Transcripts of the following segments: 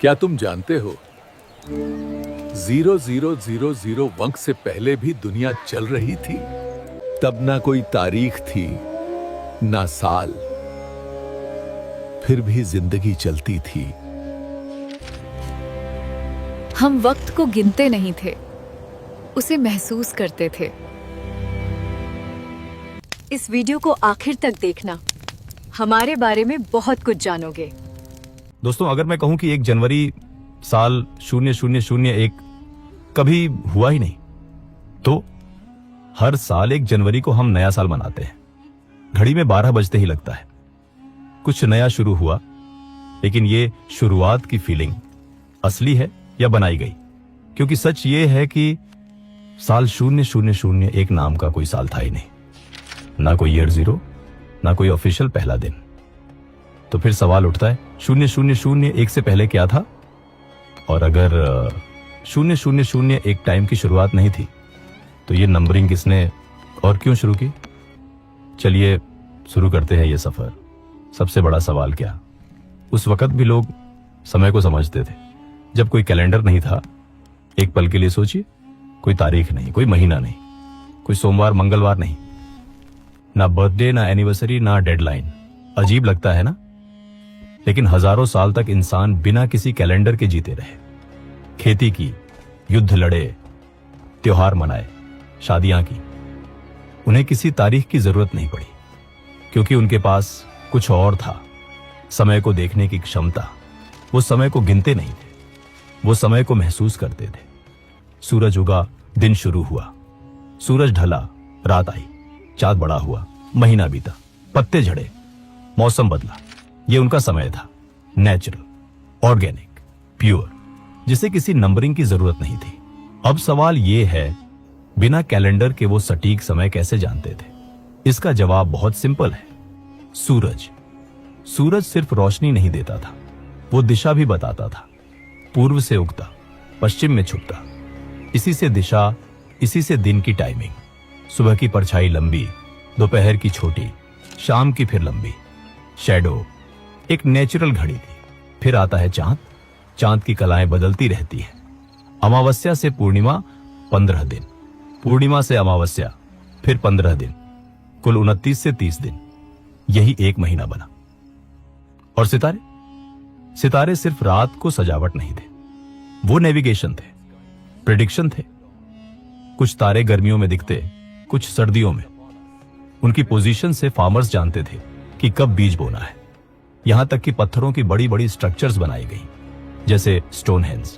क्या तुम जानते हो 0000 वक्त से पहले भी दुनिया चल रही थी। तब ना कोई तारीख थी ना साल, फिर भी जिंदगी चलती थी। हम वक्त को गिनते नहीं थे, उसे महसूस करते थे। इस वीडियो को आखिर तक देखना, हमारे बारे में बहुत कुछ जानोगे। दोस्तों, अगर मैं कहूं कि 1 जनवरी साल 0001 कभी हुआ ही नहीं, तो हर साल 1 जनवरी को हम नया साल मनाते हैं। घड़ी में 12 बजते ही लगता है कुछ नया शुरू हुआ। लेकिन ये शुरुआत की फीलिंग असली है या बनाई गई? क्योंकि सच ये है कि साल 0001 नाम का कोई साल था ही नहीं, ना कोई ईयर 0, ना कोई ऑफिशियल पहला दिन। तो फिर सवाल उठता है 0001 से पहले क्या था? और अगर 0001 टाइम की शुरुआत नहीं थी, तो ये नंबरिंग किसने और क्यों शुरू की? चलिए शुरू करते हैं ये सफर। सबसे बड़ा सवाल क्या? उस वक्त भी लोग समय को समझते थे जब कोई कैलेंडर नहीं था। एक पल के लिए सोचिए, कोई तारीख नहीं, कोई महीना नहीं, कोई सोमवार मंगलवार नहीं, ना बर्थडे, ना एनिवर्सरी, ना डेडलाइन। अजीब लगता है ना? लेकिन हजारों साल तक इंसान बिना किसी कैलेंडर के जीते रहे। खेती की, युद्ध लड़े, त्योहार मनाए, शादियां की। उन्हें किसी तारीख की जरूरत नहीं पड़ी, क्योंकि उनके पास कुछ और था, समय को देखने की क्षमता। वो समय को गिनते नहीं थे, वो समय को महसूस करते थे। सूरज उगा, दिन शुरू हुआ। सूरज ढला, रात आई। चांद बड़ा हुआ, महीना बीता, पत्ते झड़े, मौसम बदला। ये उनका समय था, नेचुरल, ऑर्गेनिक, प्योर, जिसे किसी नंबरिंग की जरूरत नहीं थी। अब सवाल ये है, बिना कैलेंडर के वो सटीक समय कैसे जानते थे? इसका जवाब बहुत सिंपल है, सूरज। सूरज सिर्फ रोशनी नहीं देता था, वो दिशा भी बताता था। पूर्व से उगता, पश्चिम में छुपता। इसी से दिशा, इसी से दिन की टाइमिंग। सुबह की परछाई लंबी, दोपहर की छोटी, शाम की फिर लंबी। शैडो एक नेचुरल घड़ी थी। फिर आता है चांद। चांद की कलाएं बदलती रहती हैं। अमावस्या से पूर्णिमा 15 दिन, पूर्णिमा से अमावस्या फिर 15 दिन, कुल 29 से 30 दिन। यही 1 महीना बना। और सितारे? सितारे सिर्फ रात को सजावट नहीं थे, वो नेविगेशन थे, प्रेडिक्शन थे। कुछ तारे गर्मियों में दिखते, कुछ सर्दियों में। उनकी पोजीशन से फार्मर्स जानते थे कि कब बीज बोना है। यहां तक कि पत्थरों की बड़ी बड़ी स्ट्रक्चर्स बनाई गई, जैसे स्टोनहेंज।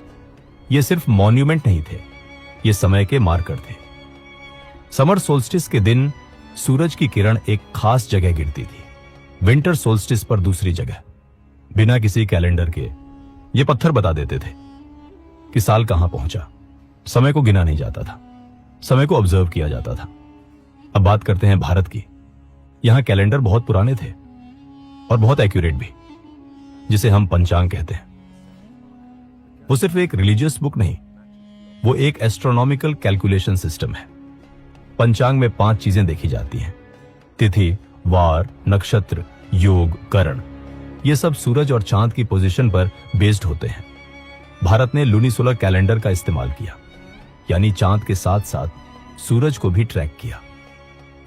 ये सिर्फ मॉन्यूमेंट नहीं थे, ये समय के मार्कर थे। समर सोल्स्टिस के दिन सूरज की किरण एक खास जगह गिरती थी, विंटर सोल्स्टिस पर दूसरी जगह। बिना किसी कैलेंडर के ये पत्थर बता देते थे कि साल कहां पहुंचा। समय को गिना नहीं जाता था, समय को ऑब्जर्व किया जाता था। अब बात करते हैं भारत की। यहां कैलेंडर बहुत पुराने थे और बहुत एक्यूरेट भी, जिसे हम पंचांग कहते हैं। वो सिर्फ एक रिलीजियस बुक नहीं, वो एक एस्ट्रोनॉमिकल कैलकुलेशन सिस्टम है। पंचांग में 5 चीजें देखी जाती हैं: तिथि, वार, नक्षत्र, योग, करण। ये सब सूरज और चांद की पोजीशन पर बेस्ड होते हैं। भारत ने लूनिसोलर कैलेंडर का इस्तेमाल किया, यानी चांद के साथ साथ सूरज को भी ट्रैक किया।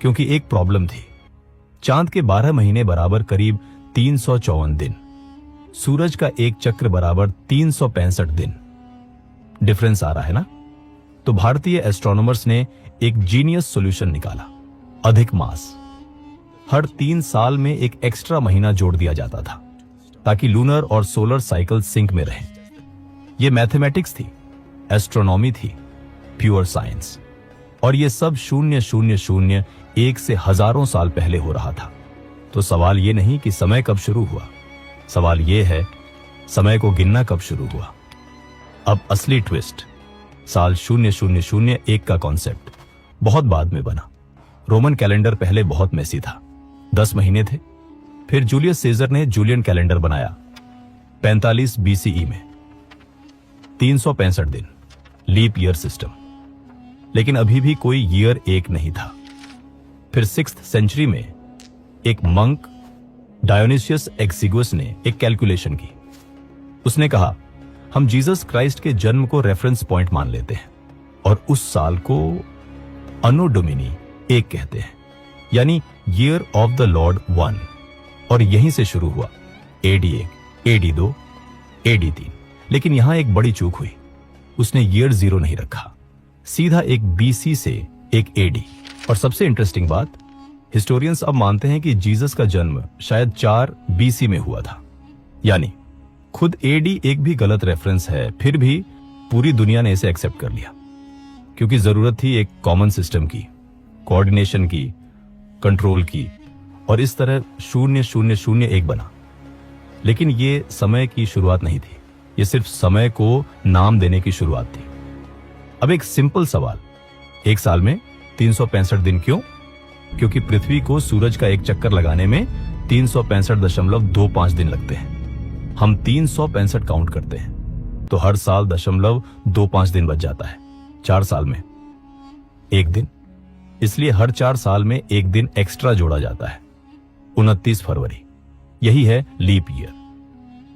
क्योंकि एक प्रॉब्लम थी, चांद के 12 महीने बराबर करीब 354 दिन, सूरज का एक चक्र बराबर 365 दिन। डिफरेंस आ रहा है ना? तो भारतीय एस्ट्रोनॉमर्स ने एक जीनियस सॉल्यूशन निकाला, अधिक मास। हर 3 साल में एक एक्स्ट्रा महीना जोड़ दिया जाता था, ताकि लूनर और सोलर साइकिल सिंक में रहें। यह मैथमेटिक्स थी, एस्ट्रोनॉमी थी, प्योर साइंस। और यह सब 0001 से हजारों साल पहले हो रहा था। तो सवाल यह नहीं कि समय कब शुरू हुआ, सवाल यह है समय को गिनना कब शुरू हुआ। अब असली ट्विस्ट, साल 0001 का कॉन्सेप्ट बहुत बाद में बना। रोमन कैलेंडर पहले बहुत मेसी था, 10 महीने थे। फिर जूलियस सीजर ने जूलियन कैलेंडर बनाया 45 BCE में, 365 दिन, लीप ईयर सिस्टम। लेकिन अभी भी कोई ईयर 1 नहीं था। फिर 6th सेंचुरी में एक मंक डायोनिसियस एक्सिगुस ने एक कैलकुलेशन की। उसने कहा हम जीसस क्राइस्ट के जन्म को रेफरेंस पॉइंट मान लेते हैं और उस साल को अनो डोमिनी 1 कहते हैं, यानी ईयर ऑफ द लॉर्ड 1, और यहीं से शुरू हुआ AD 1, AD 2, AD 3। लेकिन यहां एक बड़ी चूक हुई, उसने ईयर 0 नहीं रखा, सीधा एक BC से एक AD। और सबसे इंटरेस्टिंग बात, हिस्टोरियंस अब मानते हैं कि जीसस का जन्म शायद 4 BC में हुआ था, यानी खुद AD 1 भी गलत रेफरेंस है, फिर भी पूरी दुनिया ने इसे एक्सेप्ट कर लिया क्योंकि जरूरत थी एक कॉमन सिस्टम की, कोऑर्डिनेशन की, कंट्रोल की, और इस तरह 0001 बना। लेकिन ये समय की शुरुआत नहीं थी, ये सिर्फ समय को नाम देने की शुरुआत थी। अब एक सिंपल सवाल, एक साल में 365 दिन क्यों? क्योंकि पृथ्वी को सूरज का एक चक्कर लगाने में 365.25 दिन लगते हैं। हम 365 काउंट करते हैं तो हर साल 0.25 दिन बच जाता है, 4 साल में 1 दिन। इसलिए हर 4 साल में 1 दिन एक्स्ट्रा जोड़ा जाता है, 29 फरवरी। यही है लीप ईयर।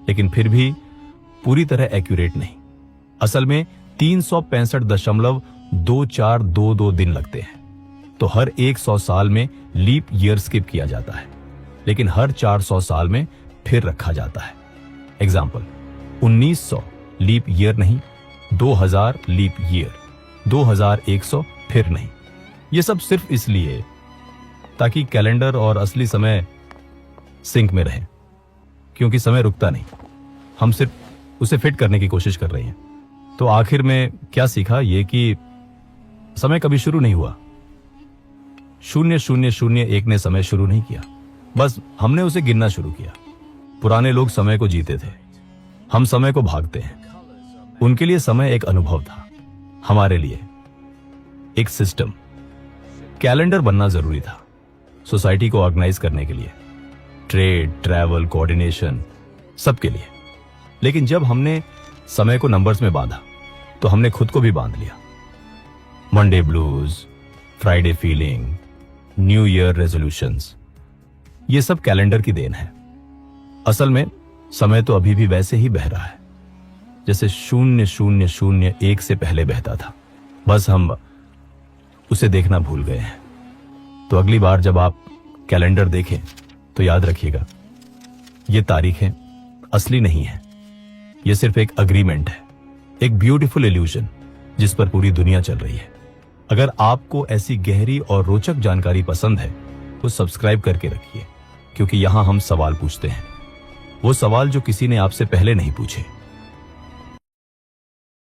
लेकिन फिर भी पूरी तरह एक्यूरेट नहीं, असल में 365.2422 दिन लगते हैं। तो हर 100 साल में लीप ईयर स्किप किया जाता है, लेकिन हर 400 साल में फिर रखा जाता है। एग्जाम्पल, 1900 लीप ईयर नहीं, 2000 लीप ईयर, 2100 फिर नहीं। ये सब सिर्फ इसलिए ताकि कैलेंडर और असली समय सिंक में रहे, क्योंकि समय रुकता नहीं, हम सिर्फ उसे फिट करने की कोशिश कर रहे हैं। तो आखिर में क्या सीखा? ये कि समय कभी शुरू नहीं हुआ, 0001 ने समय शुरू नहीं किया, बस हमने उसे गिनना शुरू किया। पुराने लोग समय को जीते थे, हम समय को भागते हैं। उनके लिए समय एक अनुभव था, हमारे लिए एक सिस्टम। कैलेंडर बनना जरूरी था सोसाइटी को ऑर्गेनाइज करने के लिए, ट्रेड, ट्रैवल, कोऑर्डिनेशन, सबके लिए। लेकिन जब हमने समय को नंबर्स में बांधा तो हमने खुद को भी बांध लिया। Monday blues, Friday feeling, new year resolutions, ये सब कैलेंडर की देन है। असल में समय तो अभी भी वैसे ही बह रहा है जैसे 0001 से पहले बहता था, बस हम उसे देखना भूल गए हैं। तो अगली बार जब आप कैलेंडर देखें तो याद रखिएगा, ये तारीखें असली नहीं है, ये सिर्फ एक अग्रीमेंट है, एक ब्यूटीफुल इल्यूजन जिस पर पूरी दुनिया चल रही है। अगर आपको ऐसी गहरी और रोचक जानकारी पसंद है तो सब्सक्राइब करके रखिए, क्योंकि यहां हम सवाल पूछते हैं, वो सवाल जो किसी ने आपसे पहले नहीं पूछे।